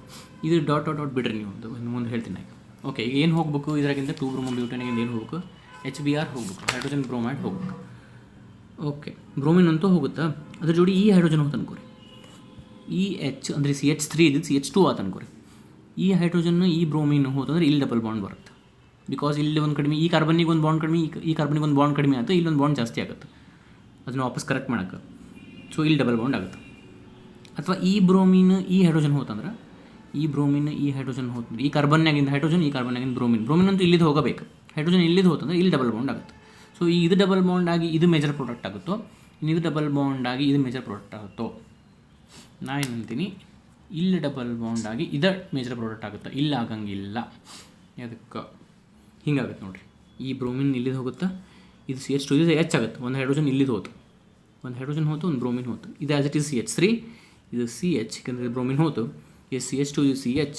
ಇದು ಡಾಟ್ ಬಿಡ್ರಿ ನೀವು, ಮುಂದೆ ಹೇಳ್ತೀನಿ ಈಗ. ಓಕೆ, ಈಗ ಏನು ಹೋಗಬೇಕು ಇದರಾಗಿಂದ? 2-bromobutaneಗಿಂದ ಏನು ಹೋಗ್ಬೇಕು? HBr ಹೋಗ್ಬೇಕು, ಹೈಡ್ರೋಜನ್ ಬ್ರೋಮೈಡ್ ಹೋಗ್ಬೇಕು. ಓಕೆ, ಬ್ರೋಮಿನ್ ಅಂತೂ ಹೋಗುತ್ತಾ, ಅದ್ರ ಜೋಡಿ ಈ ಹೈಡ್ರೋಜನ್ ಹೋಗ್ತಾ ಅನ್ಕೋರಿ. H ಅಂದರೆ CH3 ಇದ್ದಿದ್ದು CH2 ಆತ ಅನ್ಕೋರಿ. ಈ ಹೈಡ್ರೋಜನ್ ಈ ಬ್ರೋಮಿನ್ ಹೋತಂದ್ರೆ ಇಲ್ಲಿ ಡಬಲ್ ಬಾಂಡ್ ಬರುತ್ತೆ. ಬಿಕಾಸ್ ಇಲ್ಲಿ ಒಂದು ಕಡಿಮೆ, ಈ ಕಾರ್ಬನಿಗೆ ಒಂದು ಬಾಂಡ್ ಕಡಿಮೆ, ಈ ಕಾರ್ಬನಿಗೆ ಒಂದು ಬಾಂಡ್ ಕಡಿಮೆ ಆಗುತ್ತೆ, ಇಲ್ಲೊಂದು ಬಾಂಡ್ ಜಾಸ್ತಿ ಆಗುತ್ತೆ. ಅದನ್ನು ವಾಪಸ್ ಕರೆಕ್ಟ್ ಮಾಡೋಕ್ಕೆ. ಸೊ ಇಲ್ಲಿ ಡಬಲ್ ಬಾಂಡ್ ಆಗುತ್ತೆ. ಅಥವಾ ಈ ಬ್ರೋಮಿನ್ ಈ ಹೈಡ್ರೋಜನ್ ಹೋತಂದ್ರೆ, ಈ ಬ್ರೋಮಿನ್ ಈ ಹೈಡ್ರೋಜನ್ ಹೋತಂದ್ರೆ, ಈ ಕಾರ್ಬನ್ಯಾಗಿಂದ ಹೈಡ್ರೋಜನ್, ಈ ಕಾರ್ಬನ್ಯಾಗಿಂದ ಬ್ರೋಮಿನ್ ಅಂತೂ ಇಲ್ಲಿದ್ದು ಹೋಗಬೇಕು. ಹೈಡ್ರೋಜನ್ ಇಲ್ಲಿದ್ದು ಹೋತಂದ್ರೆ ಇಲ್ಲಿ ಡಬಲ್ ಬಾಂಡ್ ಆಗುತ್ತೆ. ಸೊ ಇದು ಡಬಲ್ ಬಾಂಡ್ ಆಗಿ ಇದು ಮೇಜರ್ ಪ್ರಾಡಕ್ಟ್ ಆಗುತ್ತೋ, ಇದು ಡಬಲ್ ಬಾಂಡ್ ಆಗಿ ಇದು ಮೇಜರ್ ಪ್ರಾಡಕ್ಟ್ ಆಗುತ್ತೋ? ನಾ ಏನಂತೀನಿ, ಇಲ್ಲಿ ಡಬಲ್ ಬಾಂಡ್ ಆಗಿ ಇದು ಮೇಜರ್ ಪ್ರಾಡಕ್ಟ್ ಆಗುತ್ತೆ, ಇಲ್ಲಿ ಆಗಂಗಿಲ್ಲ. ಅದಕ್ಕೆ ಹಿಂಗಾಗುತ್ತೆ ನೋಡಿರಿ. ಈ ಬ್ರೋಮಿನ್ ಇಲ್ಲಿದ್ದು ಹೋಗುತ್ತಾ, ಇದು CH2 ಇದು H ಆಗುತ್ತೆ. ಒಂದು ಹೈಡ್ರೋಜನ್ ಇಲ್ಲಿದ್ದು ಹೋತು, ಒಂದು ಹೈಡ್ರೋಜನ್ ಹೋತು, ಒಂದು ಬ್ರೋಮಿನ್ ಹೋತು. ಇದು ಆ್ಯಸ್ ಇಟ್ ಈಸ್ CH3, ಇದು CH, ಯಾಕಂದರೆ ಬ್ರೋಮಿನ್ ಹೋತು. ಇದು CH2 ಇದು CH,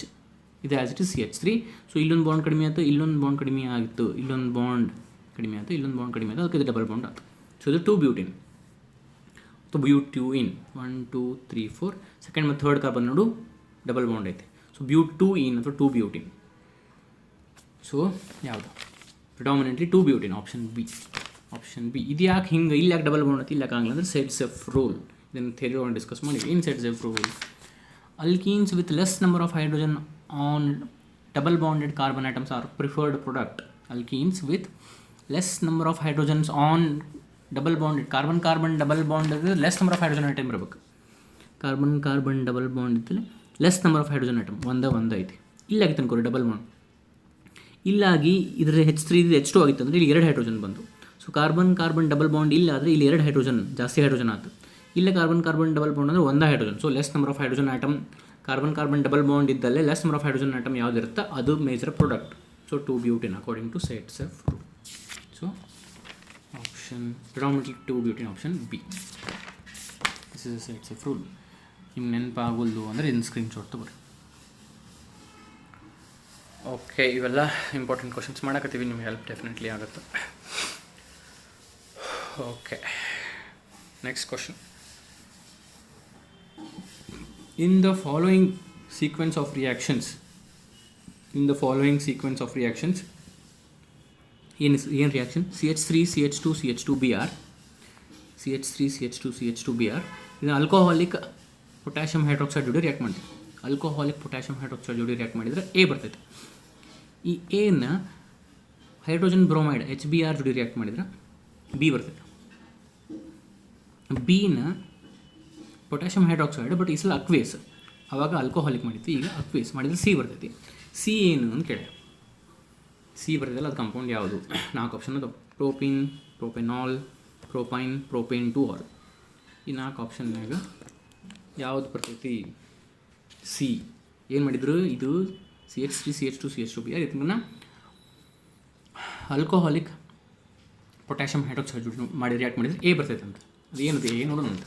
ಇದು as it is CH3. So ಇಲ್ಲೊಂದು ಬಾಂಡ್ ಕಡಿಮೆ ಆಯಿತು, ಇಲ್ಲೊಂದು ಬಾಂಡ್ ಕಡಿಮೆ ಆಗಿತ್ತು, ಇಲ್ಲೊಂದು ಬಾಂಡ್ ಕಡಿಮೆ ಆಯಿತು, ಇಲ್ಲೊಂದು ಬಾಂಡ್ ಕಡಿಮೆ ಆಯಿತು, ಅದಕ್ಕೆ ಇದು ಡಬಲ್ ಬಾಂಡ್ ಆಯಿತು. ಸೊ ಇದು 2-butene. ಸೊ ಬ್ಯೂಟ್ಯೂಯಿನ್ 1 2 3 4 ಸೆಕೆಂಡ್ ಮತ್ತು ಥರ್ಡ್ ಕಾರ್ಬನ್ ನೋಡು ಡಬಲ್ ಬಾಂಡ್ ಐತೆ. ಸೊ ಬ್ಯೂಟ್ಯೂಯಿನ್ ಅಥವಾ 2-butene. ಸೊ ಯಾವುದು ಪ್ರಿಡಾಮಿನೆಂಟ್ಲಿ 2 ಬ್ಯೂಟೇನ್. Option B. ಇದು ಯಾಕೆ ಹಿಂಗೆ, ಇಲ್ಲಿ ಯಾಕೆ ಡಬಲ್ ಬಾಂಡ್ ಐತಿ, ಇಲ್ಲಿ ಯಾಕೆ ಆಗಲ್ಲ ಅಂದ್ರೆ ಸೆಟ್-ಝೆಫ್ ರೂಲ್. ಇದನ್ನು ಥಿಯರಿ ಒಳಗೆ ಡಿಸ್ಕಸ್ ಮಾಡಿ. ಏನು ಸೆಟ್-ಝೆಫ್ rule? Alkenes with less number of hydrogen on double bonded carbon atoms are preferred product. Alkenes with less number of hydrogens on double bonded carbon double bond less number of hydrogen atom ಇರಬೇಕು. Carbon double bond ಇತ್ತಲ್ಲ, less number of hydrogen atom ಒಂದು ಐತಿ. ಇಲ್ಲಾಗಿತ್ತು ಅನ್ಕೋರಿ double bond, ಇಲ್ಲಾಗಿ ಇದರ H3 ಇದು H2 ಆಗಿತ್ತು ಅಂದರೆ ಇಲ್ಲಿ 2 hydrogen ಬಂದು. ಸೊ ಕಾರ್ಬನ್ ಡಬಲ್ ಬಾಂಡ್ ಇಲ್ಲ ಆದರೆ ಇಲ್ಲಿ 2 ಹೈಡ್ರೋಜನ್ ಜಾಸ್ತಿ ಹೈಡ್ರೋಜನ್ ಆಯಿತು. ಇಲ್ಲ ಕಾರ್ಬನ್ ಡಬಲ್ ಬಾಂಡ್ ಅಂದರೆ ಒಂದು hydrogen. So less number of hydrogen atom, carbon double bond ಇದ್ದಲ್ಲೇ less number of hydrogen atom ಯಾವುದಿರುತ್ತೆ ಅದು major product. So 2 butane according to Saytzeff rule. So option predominantly 2 butane, option B. This is Saytzeff rule. ನಿಮ್ಗೆ ನೆನಪಾಗಲ್ದು ಅಂದರೆ ಇನ್ನು screenshot ತಗೋರಿ. Okay, ಇವೆಲ್ಲ important questions ಮಾಡಕತ್ತೀವಿ, ನಿಮ್ಗೆ ಹೆಲ್ಪ್ ಡೆಫಿನೆಟ್ಲಿ ಆಗುತ್ತೆ. Okay, next question. In the following sequence of reactions, ಏನು reaction? CH3 CH2 CH2Br, CH3 CH2 CH2Br. ಇದನ್ನು ಆಲ್ಕೋಹಾಲಿಕ್ ಪೊಟ್ಯಾಷಿಯಮ್ ಹೈಡ್ರಾಕ್ಸೈಡ್ ಜೋಡಿ ರಿಯಾಕ್ಟ್ ಮಾಡ್ತೀವಿ. ಆಲ್ಕೋಹಾಲಿಕ್ ಪೊಟ್ಯಾಷಿಯಮ್ ಹೈಡ್ರಾಕ್ಸೈಡ್ ಜೋಡಿ ರಿಯಾಕ್ಟ್ ಮಾಡಿದರೆ ಎ ಬರ್ತೈತೆ. ಈ ಎನ ಹೈಡ್ರೋಜನ್ ಬ್ರೋಮೈಡ್ HBr ಜೋಡಿ ರಿಯಾಕ್ಟ್ ಮಾಡಿದ್ರೆ ಬಿ ಬರ್ತೈತೆ. ಬಿನ ಪೊಟ್ಯಾಷಿಯಮ್ ಹೈಡ್ರಾಕ್ಸೈಡ್, ಬಟ್ ಈ ಸಲ ಅಕ್ವೇಸ್, ಆವಾಗ ಆಲ್ಕೋಹಾಲಿಕ್ ಮಾಡಿದ್ವಿ, ಈಗ ಅಕ್ವೇಸ್ ಮಾಡಿದರೆ ಸಿ ಬರ್ತೈತಿ. ಸಿ ಏನು ಅಂತ ಕೇಳಿ, ಸಿ ಬರ್ತೈತಲ್ಲ ಅದು ಕಂಪೌಂಡ್ ಯಾವುದು? 4 ಆಪ್ಷನ್ ಅದು: ಪ್ರೋಪೀನ್, ಪ್ರೋಪೆನಾಲ್, ಪ್ರೋಪೈನ್, ಪ್ರೋಪೇನ್ ಟು ಆಲ್. ಈ 4 ಆಪ್ಷನ್ನಾಗ ಯಾವುದು ಬರ್ತೈತಿ? ಸಿ. ಏನು ಮಾಡಿದ್ರು? ಇದು CH3 CH2 CH2Br ಇದನ್ನ ಆಲ್ಕೋಹಾಲಿಕ್ ಪೊಟ್ಯಾಷಿಯಮ್ ಹೈಡ್ರಾಕ್ಸೈಡ್ ಜೋಡಿ ಮಾಡಿ ರಿಯಾಕ್ಟ್ ಮಾಡಿದರೆ ಎ ಬರ್ತೈತೆ ಅಂತ. ಅದು ಏನದು ಎ ನೋಡೋಣ ಅಂತ.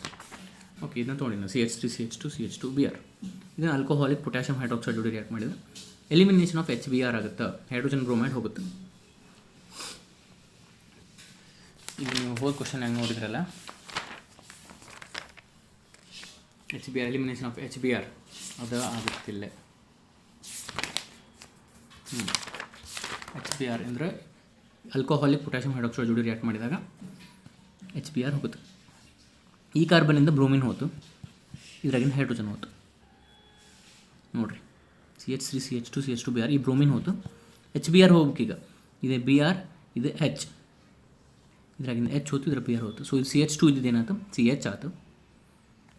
ಓಕೆ, ಇದನ್ನ ತೊಗೊಂಡಿನ CH3 CH2 CH2Br. ಇದನ್ನು ಆಲ್ಕೋಹಾಲಿಕ್ ಪೊಟ್ಯಾಷಿಯಮ್ ಹೈಡ್ರಾಕ್ಸೈಡ್ ಜೋಡಿ ರಿಯಾಕ್ಟ್ ಮಾಡಿದರೆ ಎಲಿಮಿನೇಷನ್ ಆಫ್ HBr ಆಗುತ್ತೆ, ಹೈಡ್ರೋಜನ್ ಬ್ರೋಮೈಡ್ ಹೋಗುತ್ತೆ. ಈಗ ನೀವು ಹೋದ ಕ್ವಶನ್ ಹೆಂಗೆ ನೋಡಿದ್ರಲ್ಲ, HBr ಎಲಿಮಿನೇಷನ್ ಆಫ್ HBr ಅದು ಆಗುತ್ತಿಲ್ಲ. HBr ಅಂದರೆ ಆಲ್ಕೋಹಾಲಿಕ್ ಪೊಟ್ಯಾಷಿಯಮ್ ಹೈಡ್ರಾಕ್ಸೈಡ್ ಜೋಡಿ ರಿಯಾಕ್ಟ್ ಮಾಡಿದಾಗ HBr ಹೋಗುತ್ತೆ. ಈ ಕಾರ್ಬನಿಂದ ಬ್ರೋಮಿನ್ ಹೋತು, ಇದ್ರಾಗಿನ ಹೈಡ್ರೋಜನ್ ಹೋತು. ನೋಡಿರಿ, CH3 CH2 CH2Br, ಈ ಬ್ರೋಮಿನ್ ಹೋತು, HBr ಹೋಗ್ಬೇಕೀಗ. ಇದೆ Br, ಇದು H, ಇದ್ರಾಗಿಂದ H ಹೋತು, ಇದ್ರ Br ಹೋತು. ಸೊ ಇದು CH2 ಇದ್ದಿದ್ದೇನಾಯ್ತು, CH ಆಯ್ತು.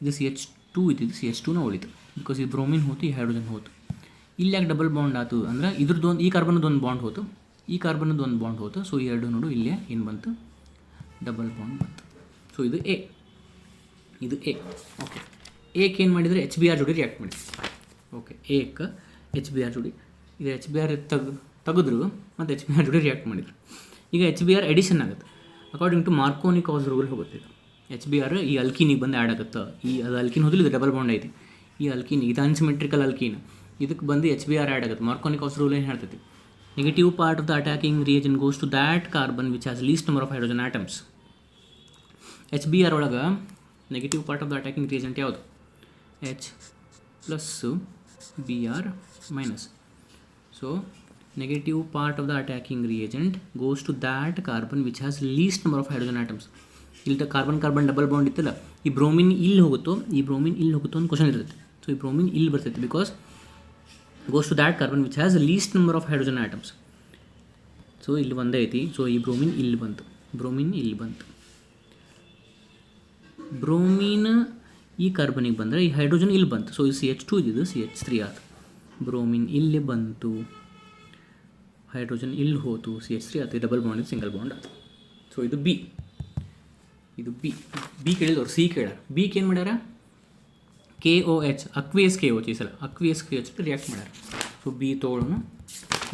ಇದು CH2 ಇದ್ದಿದ್ದು CH2ನ ಉಳಿತು, ಬಿಕಾಸ್ ಈ ಬ್ರೋಮಿನ್ ಹೋತು, ಈ ಹೈಡ್ರೋಜನ್ ಹೋತು. ಇಲ್ಲಿ ಯಾಕೆ ಡಬಲ್ ಬಾಂಡ್ ಆಯ್ತು ಅಂದರೆ ಇದ್ರದ್ದೊಂದು, ಈ ಕಾರ್ಬನದೊಂದು ಬಾಂಡ್ ಹೋತು, ಈ ಕಾರ್ಬನದೊಂದು ಬಾಂಡ್ ಹೋತು. ಸೊ ಈ ಎರಡು ನೋಡು ಇಲ್ಲೇ ಏನು ಬಂತು? ಡಬಲ್ ಬಾಂಡ್ ಬಂತು. ಸೊ ಇದು ಎ, ಇದು ಎ. ಓಕೆ, ಏಕೆ ಏನು ಮಾಡಿದರೆ HBr ಜೋಡಿ ರಿಯಾಕ್ಟ್ ಮಾಡಿ. ಓಕೆ, ಏಕೆ HBr ಜೋಡಿ, ಇದು HBr ತೆಗೆದ್ರು ಮತ್ತು HBr ಜೋಡಿ ರಿಯಾಕ್ಟ್ ಮಾಡಿದ್ರು. ಈಗ HBr ಎಡಿಷನ್ ಆಗುತ್ತೆ. ಅಕಾರ್ಡಿಂಗ್ ಟು ಮಾರ್ಕೋನಿ-ಕಾಸ್ ರೂಲ್ ಹೋಗುತ್ತೆ. ಇದು HBr ಈ ಅಲ್ಕೀನಿಗೆ ಬಂದು ಆ್ಯಡ್ ಆಗುತ್ತೆ. ಈ ಅದು ಅಲ್ಕೀನ್ ಹೋದ್ರೆ ಇದು ಡಬಲ್ ಬಾಂಡ್ ಐತಿ. ಈ ಅಲ್ಕೀನ್ ಇದು ಅನ್ಸಿಮೆಟ್ರಿಕಲ್ ಅಲ್ಕೀನ್, ಇದಕ್ಕೆ ಬಂದು HBr ಆ್ಯಡ್ ಆಗುತ್ತೆ. ಮಾರ್ಕೋನಿ-ಕಾಸ್ ರೂಲ್ ಏನು ಹೇಳ್ತೈತಿ? Negative part of the attacking reagent goes to that carbon which has least number of hydrogen atoms. HBr ಒಳಗೆ negative part of the attacking reagent ಯಾವುದು? H plus Br minus. So negative part of the attacking reagent goes to that carbon which has least number of hydrogen atoms. ಇಲ್ಲಿ carbon double bond ಇತ್ತಲ್ಲ, ಈ bromine ಇಲ್ಲಿ ಹೋಗುತ್ತೋ, ಈ bromine ಇಲ್ಲಿ ಹೋಗುತ್ತೋ ಅಂತ ಕ್ವಶನ್ ಇರ್ತೈತೆ. ಸೊ ಈ ಬ್ರೋಮಿನ್ ಇಲ್ಲಿ ಬರ್ತೈತೆ, because goes to that carbon which has least number of hydrogen atoms. So ಇಲ್ಲಿ ಒಂದೇ ಐತಿ. ಸೊ ಈ ಬ್ರೋಮಿನ್ ಇಲ್ಲಿ ಬಂತು, ಬ್ರೋಮಿನ್ ಇಲ್ಲಿ ಬಂತು. ಬ್ರೋಮಿನ್ ಈ ಕಾರ್ಬನಿಗೆ ಬಂದರೆ ಈ ಹೈಡ್ರೋಜನ್ ಇಲ್ಲಿ ಬಂತು. ಸೊ ಇದು CH2 ಇದ್ದಿದ್ದು CH3 ಆಯಿತು. ಬ್ರೋಮಿನ್ ಇಲ್ಲಿ ಬಂತು, ಹೈಡ್ರೋಜನ್ ಇಲ್ಲಿ ಹೋತು, CH3 ಆಯ್ತು. ಡಬಲ್ ಬಾಂಡ್ ಸಿಂಗಲ್ ಬಾಂಡ್ ಆಯಿತು. ಸೊ ಇದು ಬಿ, ಇದು ಬಿ ಕೇಳಿದವ್ರು ಸಿ ಕೇಳ್ಯಾರ. ಬಿಗೆ ಏನು ಮಾಡ್ಯಾರ? KOH, ಅಕ್ವಿಯಸ್ KOH, ಈ ಸಲ ಅಕ್ವಿಯಸ್ KOH ರಿಯಾಕ್ಟ್ ಮಾಡ್ಯಾರ. ಸೊ ಬಿ ತೊಗೊಳ್ಳೋಣ,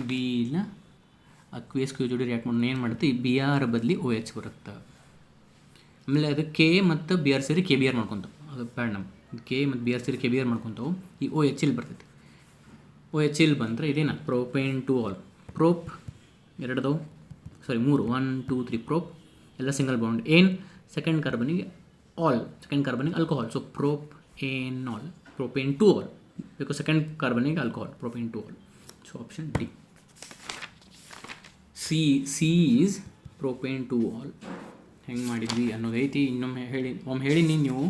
ಬಿನ ಅಕ್ವಿಯಸ್ KOH ಜೋಡಿ ರಿಯಾಕ್ಟ್ ಮಾಡೋಣ. ಏನು ಮಾಡುತ್ತೆ? ಈ Br ಬದಲಿ OH ಬರುತ್ತೆ. ಆಮೇಲೆ ಅದು ಕೆ ಮತ್ತು Br ಸೇರಿ KBr ಮಾಡ್ಕೊತಾವೆ. ಅದು ಬ್ಯಾಡ್ ನಮ್ಮ ಕೆ ಮತ್ತು Br ಸೇರಿ KBr ಮಾಡ್ಕೊತಾವೆ. ಈ OH ಇಲ್ಲಿ ಬರ್ತೈತಿ. OH ಇಲ್ಲಿ ಬಂದರೆ ಇದೇನ? Propane two ol. ಪ್ರೋಪ್ ಎರಡದವು, ಸಾರಿ 3, 1 2 3 ಪ್ರೋಪ್ ಎಲ್ಲ ಸಿಂಗಲ್ ಬಾಂಡ್. ಏನು? ಸೆಕೆಂಡ್ ಕಾರ್ಬನಿಗೆ ಆಲ್, ಸೆಕೆಂಡ್ ಕಾರ್ಬನಿಗೆ alcohol. So propanol, propane two ol, because second ಕಾರ್ಬನಿಗೆ alcohol, propane two ol. So option D. C is propane two ol ಹೆಂಗೆ ಮಾಡಿದ್ವಿ ಅನ್ನೋದೈತಿ. ಇನ್ನೊಮ್ಮೆ ಹೇಳಿನಿ ನೀವು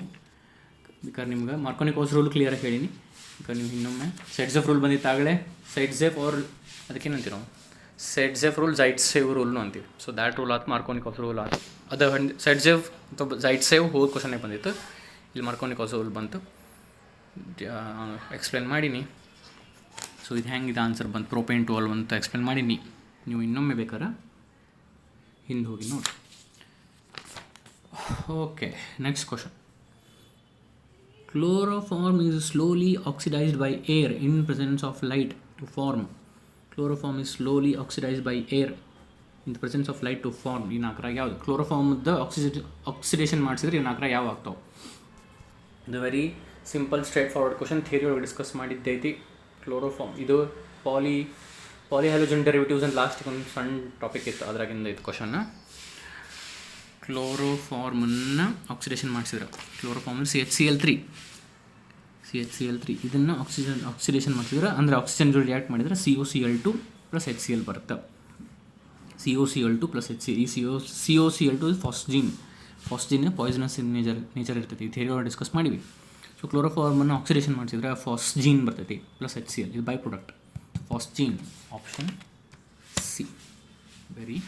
ಬೇಕಾದ್ರೆ ನಿಮ್ಗೆ ಮಾರ್ಕೋನಿಕೋಸ್ ರೂಲ್ ಕ್ಲಿಯರಾಗಿ ಹೇಳಿನಿ. ಬೇಕಾದ್ರೆ ನೀವು ಇನ್ನೊಮ್ಮೆ ಸೆಟ್ಜೆಫ್ ರೂಲ್ ಬಂದಿತ್ತು ಆಗಲೇ. ಸೆಟ್ಜೆಫ್ ಅವ್ರ ಅದಕ್ಕೇನಂತೀವಿ ನಾವು ಸೆಟ್ಜೆಫ್ ರೂಲ್ ಝೈಟ್ಸೇವ್ ರೂಲ್ನು ಅಂತೀವಿ. ಸೊ ದ್ಯಾಟ್ ರೂಲ್ ಆಯ್ತು, ಮಾರ್ಕೋನಿಕೋಸ್ ರೂಲ್ ಆಯ್ತು. ಅದು ಸೆಟ್ಜೆಫ್ ಅಥವಾ ಝೈಟ್ಸೇವ್ ಹೋದ ಕ್ವಶನ್ನೇ ಬಂದಿತ್ತು. ಇಲ್ಲಿ ಮಾರ್ಕೋನಿಕೋಸ್ ರೂಲ್ ಬಂತು, ಎಕ್ಸ್ಪ್ಲೇನ್ ಮಾಡೀನಿ. ಸೊ ಇದು ಹೆಂಗೆ ಇದು ಆನ್ಸರ್ ಬಂತು ಪ್ರೊಪೇನ್ ಟು ಆಲ್ ಅಂತ ಎಕ್ಸ್ಪ್ಲೇನ್ ಮಾಡೀನಿ. ನೀವು ಇನ್ನೊಮ್ಮೆ ಬೇಕಾರೆ ಹಿಂದೆ ಹೋಗಿ ನೋಡಿ. Okay, next question. Chloroform is slowly oxidized by air in presence of light to form. Chloroform is slowly oxidized by air in the presence of light to form. ಈ ನಾಲ್ಕರಾಗ ಯಾವುದು ಕ್ಲೋರೋಫಾರ್ಮ್ದ ಆಕ್ಸಿಡೇಷನ್ ಮಾಡಿಸಿದ್ರೆ ಈ ನಾಲ್ಕರಾಗ ಯಾವ ಆಗ್ತಾವೆ? ಇದು very simple straight forward question. Theory ಒಳಗೆ discuss ಮಾಡಿದ್ದೈತಿ. Chloroform ಇದು ಪಾಲಿಹ್ಯಾಲೋಜನ್ derivatives ಅಂತ ಲಾಸ್ಟಿಗೆ ಒಂದು ಸಣ್ಣ ಟಾಪಿಕ್ ಇತ್ತು, ಅದ್ರಾಗಿಂದ ಇದು ಕ್ವಶನ್. ಕ್ಲೋರೋಫಾರ್ಮನ್ನು ಆಕ್ಸಿಡೇಷನ್ ಮಾಡಿಸಿದ್ರೆ ಕ್ಲೋರೋಫಾರ್ಮ್ CHCl3 ಇದನ್ನು ಆಕ್ಸಿಡೇಷನ್ ಮಾಡಿಸಿದ್ರೆ ಅಂದರೆ ಆಕ್ಸಿಜನ್ ಜೊತೆ ರಿಯಾಕ್ಟ್ ಮಾಡಿದರೆ COCl2 + HCl ಬರುತ್ತೆ. COCl2 + HCl. ಈ COCl2 ಫಾಸ್ಜಿನ್ ಪಾಯ್ಸನಸ್ ಇನ್ ನೇಚರ್ ಇರ್ತೈತಿ. ಈ ಥಿಯರಿ ಒಳಗೆ ಡಿಸ್ಕಸ್ ಮಾಡಿವಿ. ಸೊ ಕ್ಲೋರೋಫಾರ್ಮನ್ನು ಆಕ್ಸಿಡೇಷನ್ ಮಾಡಿಸಿದ್ರೆ ಫಾಸ್ಜಿನ್ ಬರ್ತೈತಿ + HCl. ಇದು by product phosgene. Option C. Very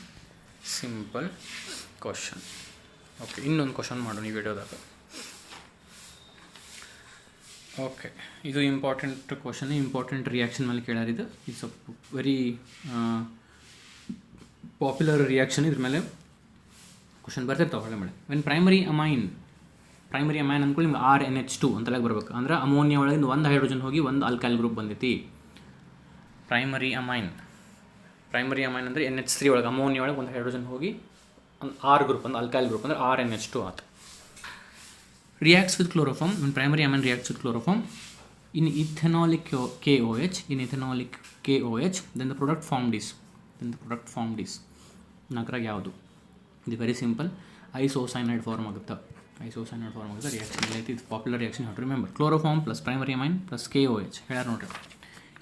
simple question. Okay, ಇನ್ನೊಂದು ಕ್ವಶನ್ ಮಾಡೋಣ ಈ ವಿಡಿಯೋದಾಗ. ಓಕೆ, ಇದು ಇಂಪಾರ್ಟೆಂಟ್ ಕ್ವಶನ್. ಇಂಪಾರ್ಟೆಂಟ್ ರಿಯಾಕ್ಷನ್ ಮೇಲೆ ಕೇಳಾರಿದ್ದು. It's a very popular reaction. ಇದ್ರ ಮೇಲೆ ಕ್ವಶನ್ ಬರ್ತಿರ್ತಾವೆ ಒಳ್ಳೆ ಮೇಲೆ. ವೆನ್ ಪ್ರೈಮರಿ ಅಮೈನ್ ಅಂದ್ಕೊಳ್ಳಿ ನಿಮ್ಗೆ RNH2 ಅಂತೆಲ್ಲ ಬರಬೇಕು. ಅಂದ್ರೆ ಅಮೋನಿಯಾ ಒಳಗಿಂದ ಒಂದು ಹೈಡ್ರೋಜನ್ ಹೋಗಿ ಒಂದು ಆಲ್ಕೈಲ್ ಗ್ರೂಪ್ ಬಂದೈತಿ. ಪ್ರೈಮರಿ ಅಮೈನ್ ಅಂದರೆ NH3 ಒಳಗೆ ಅಮೋನಿಯಾ ಒಳಗೆ ಒಂದು ಹೈಡ್ರೋಜನ್ ಹೋಗಿ ಒಂದು R ಗ್ರೂಪ್, ಒಂದು ಆಲ್ಕೈಲ್ ಗ್ರೂಪ್ ಅಂದರೆ RNH2 ಆಯ್ತು. reacts with chloroform. When primary amine reacts with chloroform in ethanolic KOH, then the product formed is ನಾಲ್ಕರಾಗ ಯಾವುದು? ಇದು ವೆರಿ ಸಿಂಪಲ್. ಐಸೋಸೈನೈಡ್ ಫಾರ್ಮ್ ಆಗುತ್ತೆ. ರಿಯಾಕ್ಷನ್ ಐತಿ. ಇದು popular reaction. Have to remember. Chloroform + primary amine + KOH ಹೇಳ್ಯಾರ ನೋಡ್ರಿ.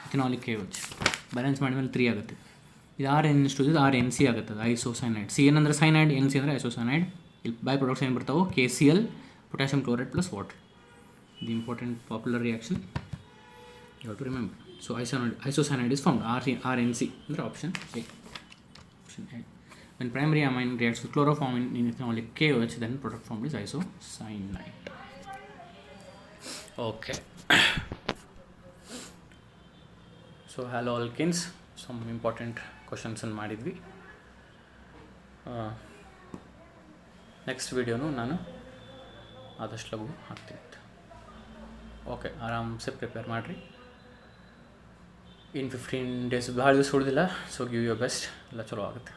ಇಥನಾಲಿಕ್ KOH balance ಮಾಡಿದ್ಮೇಲೆ 3 ಆಗುತ್ತೆ. ಇದು RNH2 ಇದು RNC ಆಗುತ್ತೆ. ಐಸೋಸೈನೈಡ್. C ಏನಂದ್ರೆ ಸೈನೈಡ್, NC ಅಂದರೆ ಐಸೋಸೈನೈಡ್. ಇಲ್ಲಿ ಬೈ ಪ್ರಾಡಕ್ಟ್ಸ್ ಏನು ಬರ್ತಾವೆ? KCl potassium chloride + water. The important popular reaction you have to remember. So isocyanide is formed. RNC ಅಂದ್ರೆ option A. When primary amine reacts with chloroform in ethanolic KOH, then product formed is isocyanide. Okay. So hello alkenes, some important questions ಅನ್ನು ಮಾಡಿದ್ವಿ. Next ವಿಡಿಯೋನು ನಾನು ಆದಷ್ಟು ಲಘು ಹಾಕ್ತೀನಿ. Okay, ಆರಾಮ್ಸೆ prepare ಮಾಡಿರಿ. ಇನ್ 15 days ಭಾಳ ದಿವಸ ಉಳಿದಿಲ್ಲ. So give your best. ಎಲ್ಲ ಚಲೋ ಆಗುತ್ತೆ.